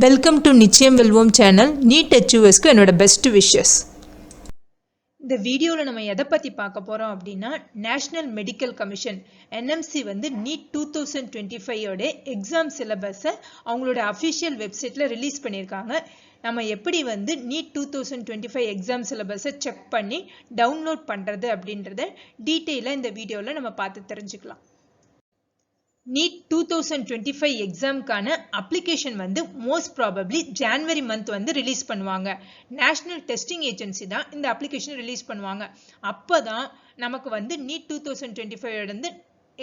Welcome to நிச்சயம் வெல்வோம் channel. NEET HUSக்கு என்னோட பெஸ்ட் விஷஸ். இந்த வீடியோவில் நம்ம எதை பற்றி பார்க்க போகிறோம் அப்படின்னா, நேஷ்னல் மெடிக்கல் கமிஷன் NMC வந்து நீட் 2025 எக்ஸாம் சிலபஸை அவங்களோட அஃபிஷியல் வெப்சைட்டில் ரிலீஸ் பண்ணியிருக்காங்க. நம்ம எப்படி வந்து நீட் 2025 எக்ஸாம் சிலபஸை செக் பண்ணி டவுன்லோட் பண்ணுறது அப்படின்றத டீட்டெயிலாக இந்த வீடியோவில் நம்ம பார்த்து தெரிஞ்சுக்கலாம். நீட் 2025 எக்ஸாம்க்கான அப்ளிகேஷன் வந்து மோஸ்ட் ப்ராபப்ளி ஜான்வரி மந்த் வந்து ரிலீஸ் பண்ணுவாங்க. நேஷனல் டெஸ்டிங் ஏஜென்சி தான் இந்த அப்ளிகேஷன் ரிலீஸ் பண்ணுவாங்க. அப்போ தான் நமக்கு வந்து நீட் 2025 இருந்து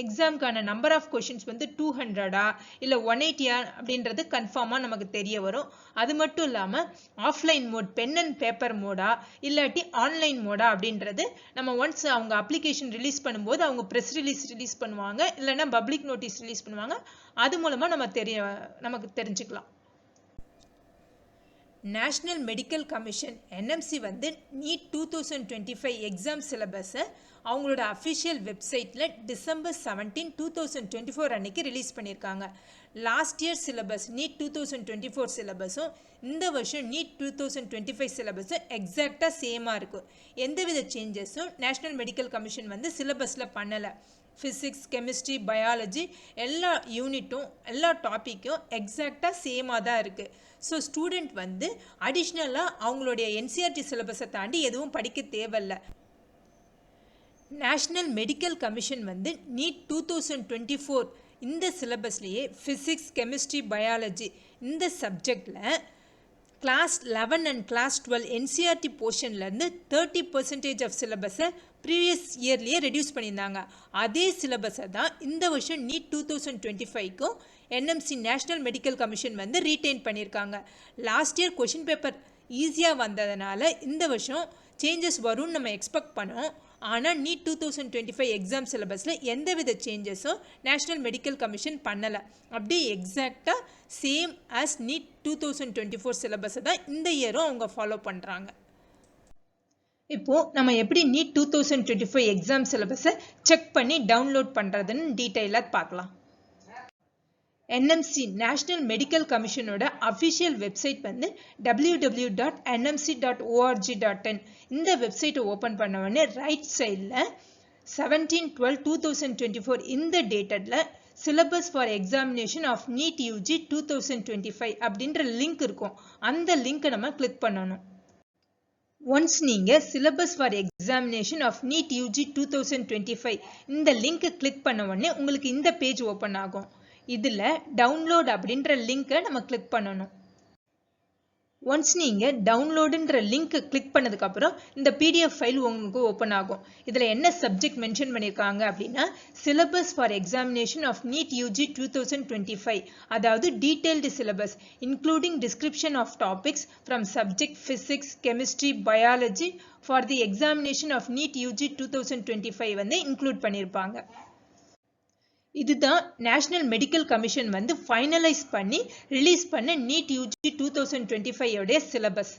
எக்ஸாம்க்கான நம்பர் ஆஃப் கொஷின்ஸ் வந்து 200 இல்லை 180 அப்படின்றது கன்ஃபார்மாக நமக்கு தெரிய வரும். அது மட்டும் இல்லாமல் offline mode, pen and paper மோடா இல்லாட்டி ஆன்லைன் மோடா அப்படின்றது நம்ம ஒன்ஸ் அவங்க அப்ளிகேஷன் ரிலீஸ் பண்ணும்போது அவங்க ப்ரெஸ் ரிலீஸ் பண்ணுவாங்க, இல்லைன்னா பப்ளிக் நோட்டீஸ் ரிலீஸ் பண்ணுவாங்க. அது மூலமாக நமக்கு தெரிஞ்சுக்கலாம். நேஷ்னல் மெடிக்கல் கமிஷன் NMC வந்து நீட் 2025 எக்ஸாம் சிலபஸை அவங்களோட அஃபிஷியல் வெப்சைட்டில் December 17, 2024 அன்னைக்கு ரிலீஸ் பண்ணியிருக்காங்க. லாஸ்ட் இயர் சிலபஸ் நீட் 2024 சிலபஸும் இந்த வருஷம் நீட் 2025 சிலபஸும் எக்ஸாக்டாக சேமாக இருக்கும். எந்தவித சேஞ்சஸும் நேஷ்னல் மெடிக்கல் கமிஷன் வந்து சிலபஸில் பண்ணலை. ஃபிசிக்ஸ், கெமிஸ்ட்ரி, பயாலஜி எல்லா யூனிட்டும் எல்லா டாப்பிக்கும் எக்ஸாக்டாக சேமாக தான் இருக்குது. ஸோ ஸ்டூடெண்ட் வந்து அடிஷ்னலாக அவங்களுடைய NCERT சிலபஸை தாண்டி எதுவும் படிக்க தேவையில்லை. நேஷ்னல் மெடிக்கல் கமிஷன் வந்து நீட் 2024 இந்த சிலபஸ்லேயே ஃபிசிக்ஸ், கெமிஸ்ட்ரி, பயாலஜி இந்த சப்ஜெக்டில் கிளாஸ் 11 அண்ட் கிளாஸ் 12 NCERT போர்ஷன்லேருந்து 30% ஆஃப் சிலபஸை ப்ரீவியஸ் இயர்லேயே ரெடியூஸ் பண்ணியிருந்தாங்க. அதே சிலபஸை தான் இந்த வருஷம் நீட் 2025க்கும் NMC நேஷ்னல் மெடிக்கல் கமிஷன் வந்து ரீட்டைன் பண்ணியிருக்காங்க. லாஸ்ட் இயர் கொஷின் பேப்பர் ஈஸியாக வந்ததுனால இந்த வருஷம் சேஞ்சஸ் வரும்னு நம்ம எக்ஸ்பெக்ட் பண்ணோம். ஆனால் நீட் 2025 எக்ஸாம் சிலபஸில் எந்தவித சேஞ்சஸும் நேஷ்னல் மெடிக்கல் கமிஷன் பண்ணலை. அப்படியே எக்ஸாக்டாக சேம் ஆஸ் நீட் 2024 சிலபஸை தான் இந்த இயரும் அவங்க ஃபாலோ பண்ணுறாங்க. இப்போது நம்ம எப்படி நீட் 2025 எக்ஸாம் சிலபஸை செக் பண்ணி டவுன்லோட் பண்ணுறதுன்னு டீட்டெயிலாக பார்க்கலாம். NMC நேஷ்னல் மெடிக்கல் கமிஷனோட அஃபிஷியல் வெப்சைட் வந்து www.nmc.org.in. இந்த வெப்சைட்டை ஓப்பன் பண்ண உடனே ரைட் சைடில் 17/12/2024 இந்த டேட்டடில் syllabus for examination of NEET UG 2025 அப்படின்ற லிங்க் இருக்கும். அந்த லிங்க்கை நம்ம கிளிக் பண்ணணும். ஒன்ஸ் நீங்கள் syllabus for examination of NEET UG 2025 இந்த லிங்க்கை கிளிக் பண்ண உடனே உங்களுக்கு இந்த பேஜ் ஓப்பன் ஆகும். இதில் டவுன்லோட் அப்படின்ற லிங்க்கை நம்ம கிளிக் பண்ணணும். ஒன்ஸ் நீங்கள் டவுன்லோடுன்ற லிங்க்கை கிளிக் பண்ணதுக்கப்புறம் இந்த PDF ஃபைல் உங்களுக்கு ஓப்பன் ஆகும். இதில் என்ன சப்ஜெக்ட் மென்ஷன் பண்ணியிருக்காங்க அப்படின்னா, syllabus for examination of NEET UG 2025, அதாவது detailed syllabus including description of topics from subject physics, chemistry, biology for the examination of NEET UG 2025 வந்து இன்க்ளூட் பண்ணியிருப்பாங்க. இதுதான் நேஷ்னல் மெடிக்கல் கமிஷன் வந்து ஃபைனலைஸ் பண்ணி ரிலீஸ் பண்ண NEET UG 2025 syllabus.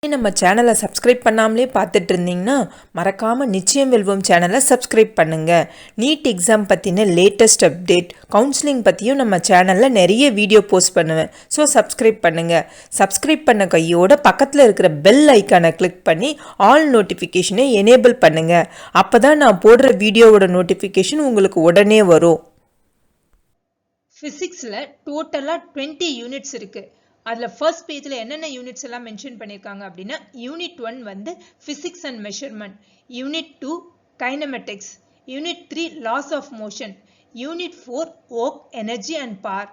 நம்ம சேனலை subscribe பண்ணாமலே பார்த்துட்டு இருந்தீங்கன்னா மறக்காமல் நிச்சயம் வெல்வோம் சேனலை சப்ஸ்கிரைப் பண்ணுங்கள். நீட் எக்ஸாம் பற்றின லேட்டஸ்ட் அப்டேட், கவுன்சிலிங் பற்றியும் நம்ம சேனலில் நிறைய வீடியோ போஸ்ட் பண்ணுவேன். ஸோ சப்ஸ்கிரைப் பண்ணுங்கள். சப்ஸ்கிரைப் பண்ண கையோட பக்கத்தில் இருக்கிற பெல் ஐக்கானை கிளிக் பண்ணி ஆல் நோட்டிஃபிகேஷனை எனேபிள் பண்ணுங்கள். அப்போ தான் நான் போடுற வீடியோவோட நோட்டிஃபிகேஷன் உங்களுக்கு உடனே வரும். ஃபிசிக்ஸில் டோட்டலாக 20 யூனிட்ஸ் இருக்குது. அதில் ஃபர்ஸ்ட் பேஜில் என்னென்ன யூனிட்ஸ் எல்லாம் மென்ஷன் பண்ணியிருக்காங்க அப்படின்னா, யூனிட் 1 வந்து physics and measurement, unit 2 kinematics, unit 3 laws of motion, unit 4 work, energy and power,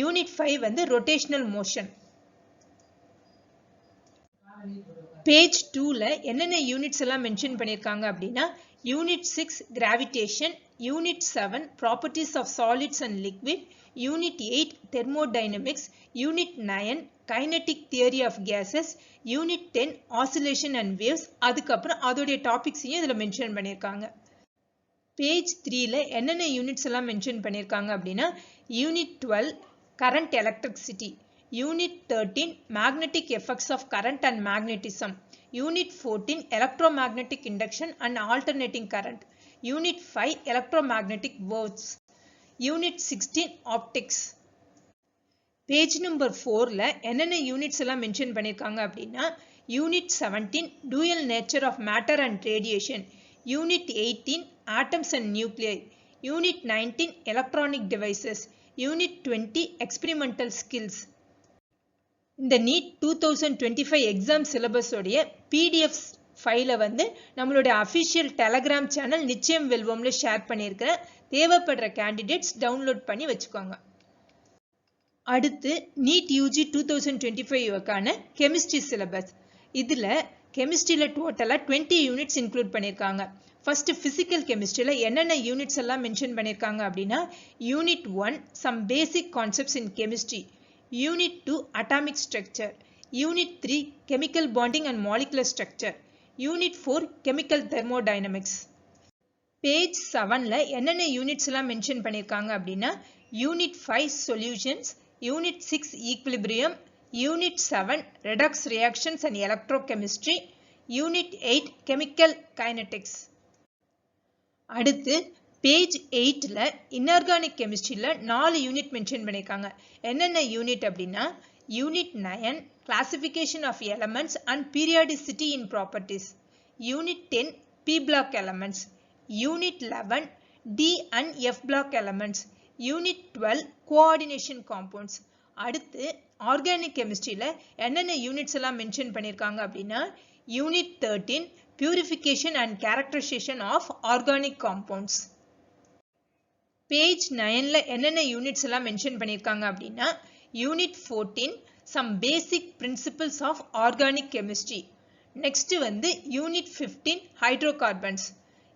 unit 5 வந்து ரொட்டேஷனல் மோஷன். பேஜ் 2ல என்னென்ன யூனிட்ஸ் எல்லாம் மென்ஷன் பண்ணியிருக்காங்க அப்படின்னா, unit 6 gravitation, unit 7 properties of solids and liquid, unit 8 thermodynamics, unit 9 kinetic theory of gases, unit 10 oscillation and waves. அதுக்கப்புறம் அதோடைய டாபிக்ஸையும் இதில் mention பண்ணியிருக்காங்க. Page 3ல என்னென்ன யூனிட்ஸ் எல்லாம் மென்ஷன் பண்ணியிருக்காங்க அப்படின்னா, யூனிட் 12 current electricity, யூனிட் 13 magnetic effects of current and magnetism, யூனிட் 14 electromagnetic induction and alternating current, யூனிட் 5 electromagnetic waves, யூனிட் 16 optics. பேஜ் நம்பர் 4ல என்னென்ன யூனிட்ஸ் எல்லாம் மென்ஷன் பண்ணியிருக்காங்க அப்படின்னா unit 17 dual nature of matter and radiation, unit 18 atoms and nuclei, unit 19 electronic devices, unit 20 experimental skills. இந்த NEET 2025 exam சிலபஸோடைய PDF ஃபைலை வந்து நம்மளுடைய அஃபிஷியல் டெலகிராம் சேனல் நிச்சயம் வெல்வோம்ல ஷேர் பண்ணியிருக்கிறேன். தேவைப்படுற கேண்டிடேட்ஸ் டவுன்லோட் பண்ணி வச்சுக்கோங்க. அடுத்து நீட் யூஜி 2025க்கான கெமிஸ்ட்ரி சிலபஸ். இதில் கெமிஸ்ட்ரியில் டோட்டலாக 20 யூனிட்ஸ் இன்க்ளூட் பண்ணியிருக்காங்க. ஃபர்ஸ்ட் ஃபிசிக்கல் கெமிஸ்ட்ரியில் என்னென்ன யூனிட்ஸ் எல்லாம் மென்ஷன் பண்ணியிருக்காங்க அப்படின்னா unit 1 some basic concepts in chemistry, unit 2 atomic structure, unit 3 chemical bonding and molecular structure, unit 4 chemical thermodynamics. Page 7ல என்னென்ன யூனிட்ஸ் எல்லாம் மென்ஷன் பண்ணியிருக்காங்க அப்படின்னா unit 5 solutions, unit 6 equilibrium, unit 7 redox reactions and electrochemistry, unit 8 chemical kinetics. அடுத்து page 8ல inorganic கெமிஸ்ட்ரியில் 4 unit mention பண்ணியிருக்காங்க. என்னென்ன யூனிட் அப்படின்னா unit 9 classification of elements and periodicity in properties, unit 10 P block elements, unit 11 D and F block elements, unit 12 coordination compounds. அடுத்து organic கெமிஸ்ட்ரியில் என்னென்ன units எல்லாம் மென்ஷன் பண்ணியிருக்காங்க அப்படின்னா unit 13 purification and characterisation of organic compounds. Page 9ல என்னென்ன units எல்லாம் mention பண்ணியிருக்காங்க அப்படின்னா unit 14 some basic principles of organic chemistry. Next வந்து unit 15 hydrocarbons,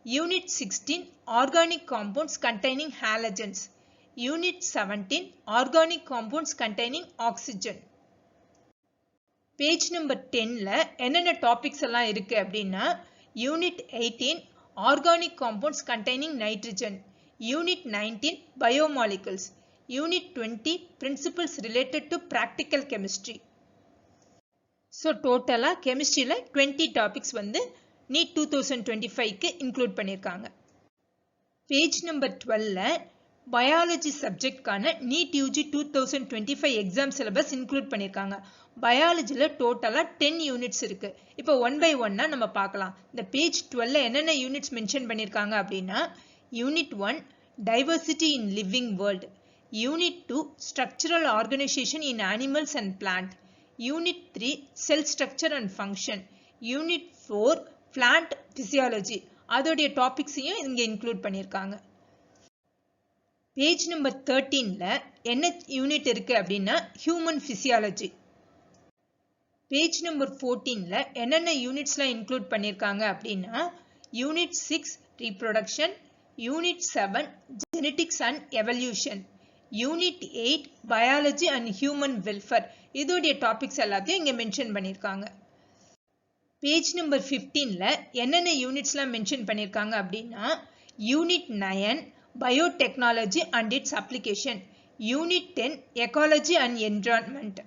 unit 16 organic compounds containing halogens, unit 17 organic compounds containing oxygen. Page number 10ல என்னென்ன topics எல்லாம் இருக்கு அப்படின்னா unit 18 organic compounds containing nitrogen, unit 19 biomolecules, unit 20 principles related to practical chemistry. So டோட்டலாக கெமிஸ்ட்ரியில் 20 topics வந்து NEET 2025க்கு include பண்ணியிருக்காங்க. பேஜ் நம்பர் 12ல பயாலஜி சப்ஜெக்ட்கான NEET UG 2025 exam syllabus include பண்ணியிருக்காங்க. பயாலஜியில் டோட்டலாக 10 யூனிட்ஸ் இருக்குது. இப்போ 1 by 1 நம்ம பார்க்கலாம். இந்த பேஜ் 12ல என்னென்ன யூனிட்ஸ் மென்ஷன் பண்ணியிருக்காங்க அப்படின்னா unit 1 diversity in living world, unit 2 structural organisation in animals and plant, unit 3 sell structure and function, unit 4 plant physiology. அதோடைய டாபிக்ஸையும் இங்கே இன்க்ளூட் பண்ணியிருக்காங்க. பேஜ் நம்பர் 13ல என்ன யூனிட் இருக்கு அப்படின்னா ஹியூமன் பிசியாலஜி. பேஜ் நம்பர் 14ல என்னென்ன யூனிட்ஸ்லாம் இன்க்ளூட் பண்ணியிருக்காங்க அப்படின்னா unit 6 reproduction, unit 7 genetics and evolution, unit 8 biology and human welfare. இதோடைய டாபிக்ஸ் எல்லாத்தையும் இங்கே மென்ஷன் பண்ணியிருக்காங்க. பேஜ் நம்பர் 15ல என்னென்ன யூனிட்ஸ்லாம் மென்ஷன் பண்ணியிருக்காங்க அப்படின்னா unit 9 biotechnology and it's application, unit 10 ecology and environment,